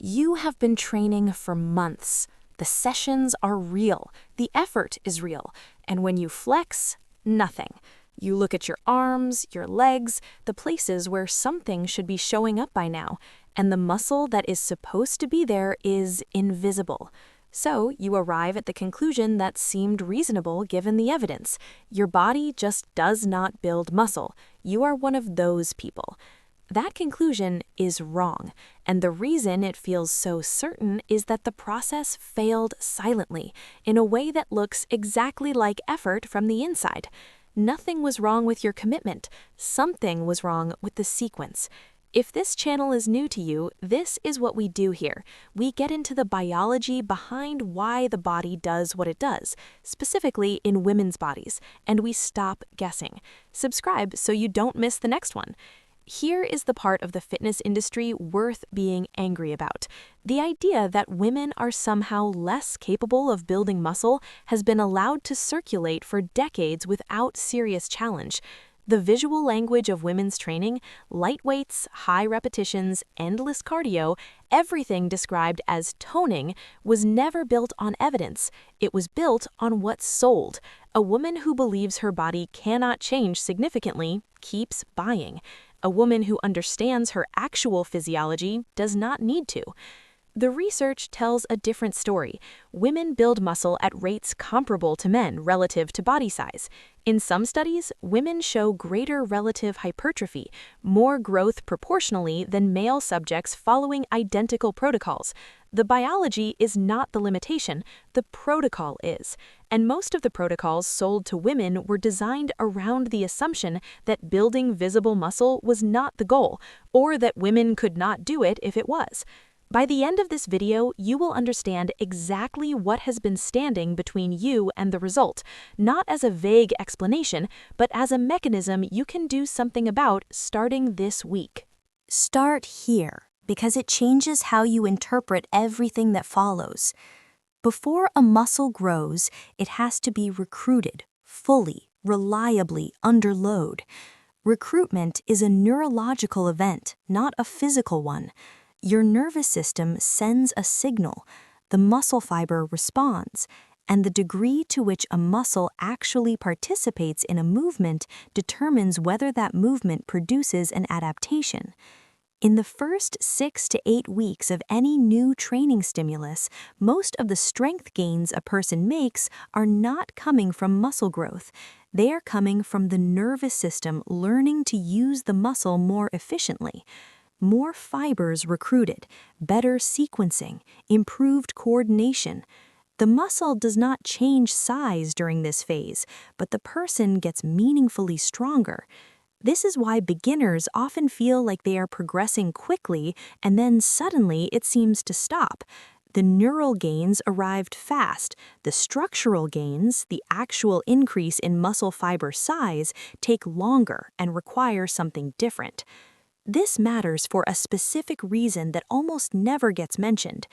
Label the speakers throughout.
Speaker 1: You have been training for months. The sessions are real, the effort is real, and when you flex, nothing. You look at your arms, your legs, the places where something should be showing up by now, and the muscle that is supposed to be there is invisible. So you arrive at the conclusion that seemed reasonable given the evidence. Your body just does not build muscle. You are one of those people. That conclusion is wrong, and the reason it feels so certain is that the process failed silently, in a way that looks exactly like effort from the inside. Nothing was wrong with your commitment. Something was wrong with the sequence. If this channel is new to you, this is what we do here. We get into the biology behind why the body does what it does, specifically in women's bodies, and we stop guessing. Subscribe so you don't miss the next one. Here is the part of the fitness industry worth being angry about. The idea that women are somehow less capable of building muscle has been allowed to circulate for decades without serious challenge. The visual language of women's training, light weights, high repetitions, endless cardio, everything described as toning, was never built on evidence. It was built on what's sold. A woman who believes her body cannot change significantly keeps buying. A woman who understands her actual physiology does not need to. The research tells a different story. Women build muscle at rates comparable to men relative to body size. In some studies, women show greater relative hypertrophy, more growth proportionally than male subjects following identical protocols. The biology is not the limitation, the protocol is. And most of the protocols sold to women were designed around the assumption that building visible muscle was not the goal, or that women could not do it if it was. By the end of this video, you will understand exactly what has been standing between you and the result, not as a vague explanation, but as a mechanism you can do something about starting this week.
Speaker 2: Start here, because it changes how you interpret everything that follows. Before a muscle grows, it has to be recruited, fully, reliably, under load. Recruitment is a neurological event, not a physical one. Your nervous system sends a signal, the muscle fiber responds, and the degree to which a muscle actually participates in a movement determines whether that movement produces an adaptation. In the first 6 to 8 weeks of any new training stimulus, most of the strength gains a person makes are not coming from muscle growth. They are coming from the nervous system learning to use the muscle more efficiently. More fibers recruited, better sequencing, improved coordination. The muscle does not change size during this phase, but the person gets meaningfully stronger. This is why beginners often feel like they are progressing quickly and then suddenly it seems to stop. The neural gains arrived fast. The structural gains, the actual increase in muscle fiber size, take longer and require something different. This matters for a specific reason that almost never gets mentioned.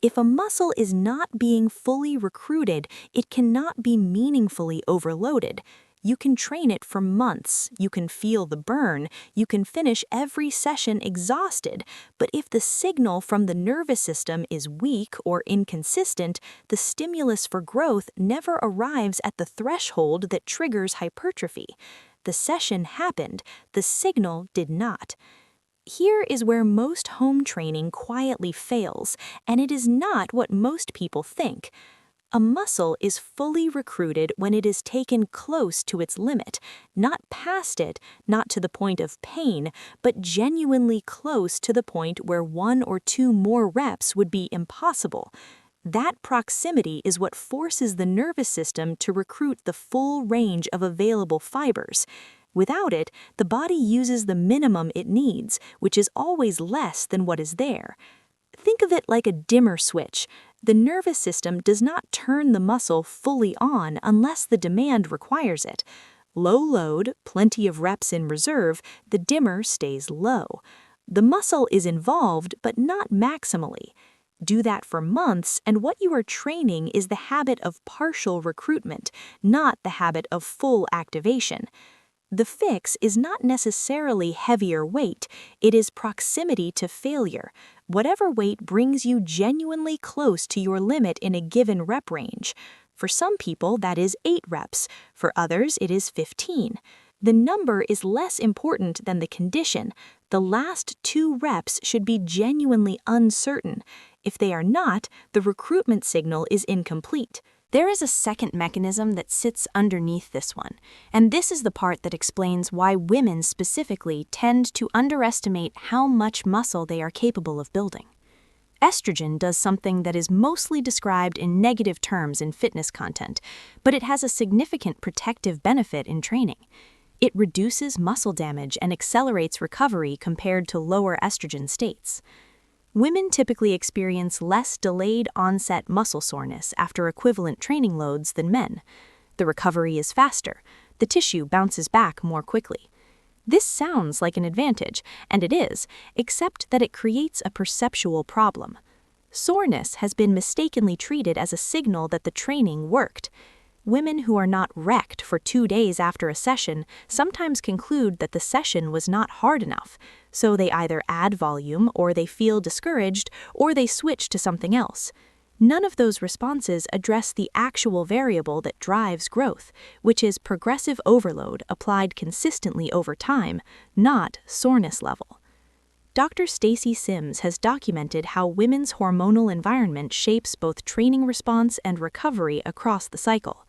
Speaker 2: If a muscle is not being fully recruited, it cannot be meaningfully overloaded. You can train it for months, you can feel the burn, you can finish every session exhausted, but if the signal from the nervous system is weak or inconsistent, the stimulus for growth never arrives at the threshold that triggers hypertrophy. The session happened, the signal did not. Here is where most home training quietly fails, and it is not what most people think. A muscle is fully recruited when it is taken close to its limit, not past it, not to the point of pain, but genuinely close to the point where 1 or 2 more reps would be impossible. That proximity is what forces the nervous system to recruit the full range of available fibers. Without it, the body uses the minimum it needs, which is always less than what is there. Think of it like a dimmer switch. The nervous system does not turn the muscle fully on unless the demand requires it. Low load, plenty of reps in reserve, the dimmer stays low. The muscle is involved, but not maximally. Do that for months, and what you are training is the habit of partial recruitment, not the habit of full activation. The fix is not necessarily heavier weight, it is proximity to failure. Whatever weight brings you genuinely close to your limit in a given rep range. For some people, that is 8 reps. For others, it is 15. The number is less important than the condition. The last 2 reps should be genuinely uncertain. If they are not, the recruitment signal is incomplete.
Speaker 1: There is a second mechanism that sits underneath this one, and this is the part that explains why women specifically tend to underestimate how much muscle they are capable of building. Estrogen does something that is mostly described in negative terms in fitness content, but it has a significant protective benefit in training. It reduces muscle damage and accelerates recovery compared to lower estrogen states. Women typically experience less delayed onset muscle soreness after equivalent training loads than men. The recovery is faster. The tissue bounces back more quickly. This sounds like an advantage, and it is, except that it creates a perceptual problem. Soreness has been mistakenly treated as a signal that the training worked. Women who are not wrecked for 2 days after a session sometimes conclude that the session was not hard enough, so they either add volume, or they feel discouraged, or they switch to something else. None of those responses address the actual variable that drives growth, which is progressive overload applied consistently over time, not soreness level. Dr. Stacy Sims has documented how women's hormonal environment shapes both training response and recovery across the cycle.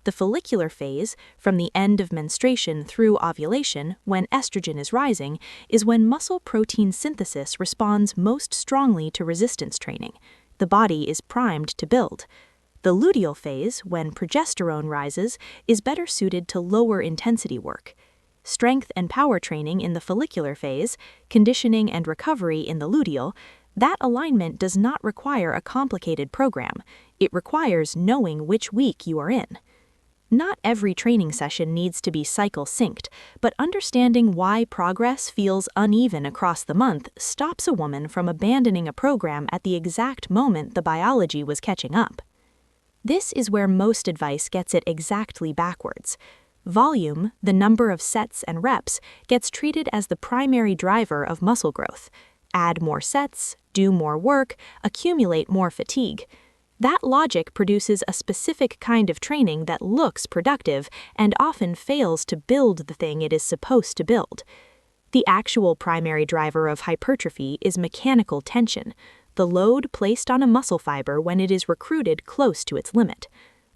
Speaker 1: The follicular phase, from the end of menstruation through ovulation, when estrogen is rising, is when muscle protein synthesis responds most strongly to resistance training. The body is primed to build. The luteal phase, when progesterone rises, is better suited to lower intensity work. Strength and power training in the follicular phase, conditioning and recovery in the luteal, that alignment does not require a complicated program. It requires knowing which week you are in. Not every training session needs to be cycle synced, but understanding why progress feels uneven across the month stops a woman from abandoning a program at the exact moment the biology was catching up. This is where most advice gets it exactly backwards. Volume, the number of sets and reps, gets treated as the primary driver of muscle growth. Add more sets, do more work, accumulate more fatigue. That logic produces a specific kind of training that looks productive and often fails to build the thing it is supposed to build. The actual primary driver of hypertrophy is mechanical tension, the load placed on a muscle fiber when it is recruited close to its limit.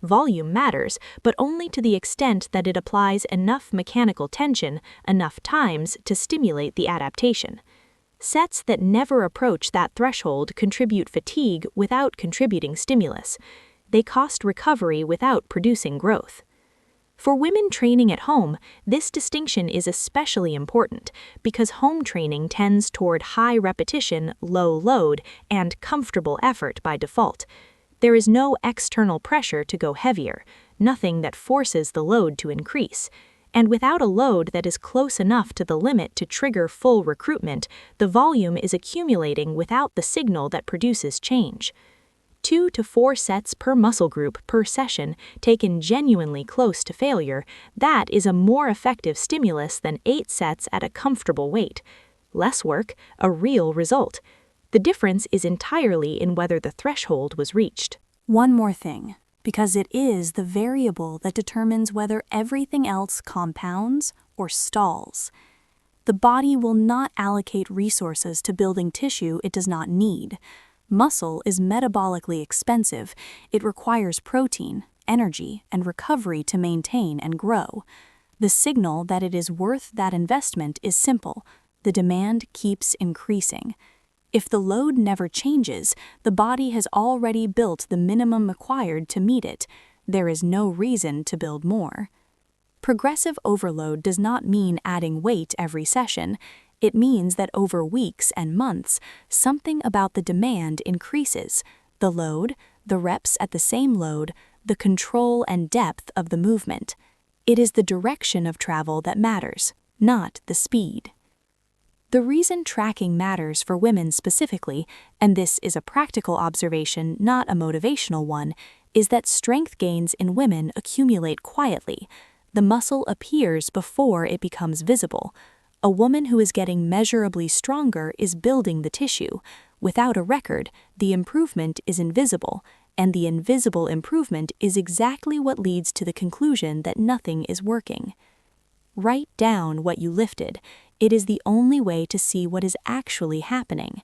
Speaker 1: Volume matters, but only to the extent that it applies enough mechanical tension, enough times to stimulate the adaptation. Sets that never approach that threshold contribute fatigue without contributing stimulus. They cost recovery without producing growth. For women training at home, this distinction is especially important because home training tends toward high repetition, low load, and comfortable effort by default. There is no external pressure to go heavier, nothing that forces the load to increase. And without a load that is close enough to the limit to trigger full recruitment, the volume is accumulating without the signal that produces change. 2 to 4 sets per muscle group per session, taken genuinely close to failure, that is a more effective stimulus than 8 sets at a comfortable weight. Less work, a real result. The difference is entirely in whether the threshold was reached.
Speaker 2: One more thing, because it is the variable that determines whether everything else compounds or stalls. The body will not allocate resources to building tissue it does not need. Muscle is metabolically expensive. It requires protein, energy, and recovery to maintain and grow. The signal that it is worth that investment is simple. The demand keeps increasing. If the load never changes, the body has already built the minimum required to meet it. There is no reason to build more. Progressive overload does not mean adding weight every session. It means that over weeks and months, something about the demand increases. The load, the reps at the same load, the control and depth of the movement. It is the direction of travel that matters, not the speed. The reason tracking matters for women specifically, and this is a practical observation, not a motivational one, is that strength gains in women accumulate quietly. The muscle appears before it becomes visible. A woman who is getting measurably stronger is building the tissue. Without a record, the improvement is invisible, and the invisible improvement is exactly what leads to the conclusion that nothing is working. Write down what you lifted. It is the only way to see what is actually happening.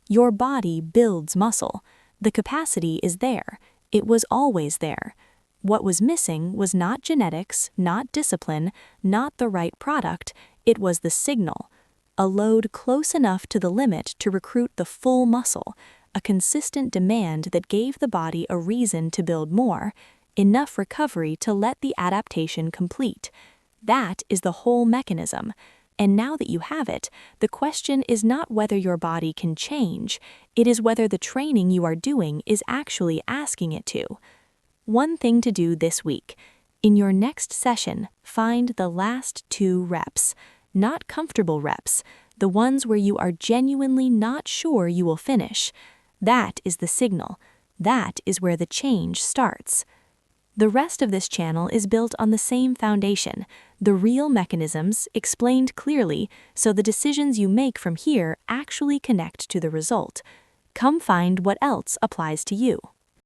Speaker 2: Your body builds muscle. The capacity is there. It was always there. What was missing was not genetics, not discipline, not the right product. It was the signal. A load close enough to the limit to recruit the full muscle, a consistent demand that gave the body a reason to build more, enough recovery to let the adaptation complete. That is the whole mechanism. And now that you have it, the question is not whether your body can change, it is whether the training you are doing is actually asking it to. One thing to do this week. In your next session, find the last 2 reps. Not comfortable reps, the ones where you are genuinely not sure you will finish. That is the signal. That is where the change starts. The rest of this channel is built on the same foundation, the real mechanisms explained clearly, so the decisions you make from here actually connect to the result. Come find what else applies to you.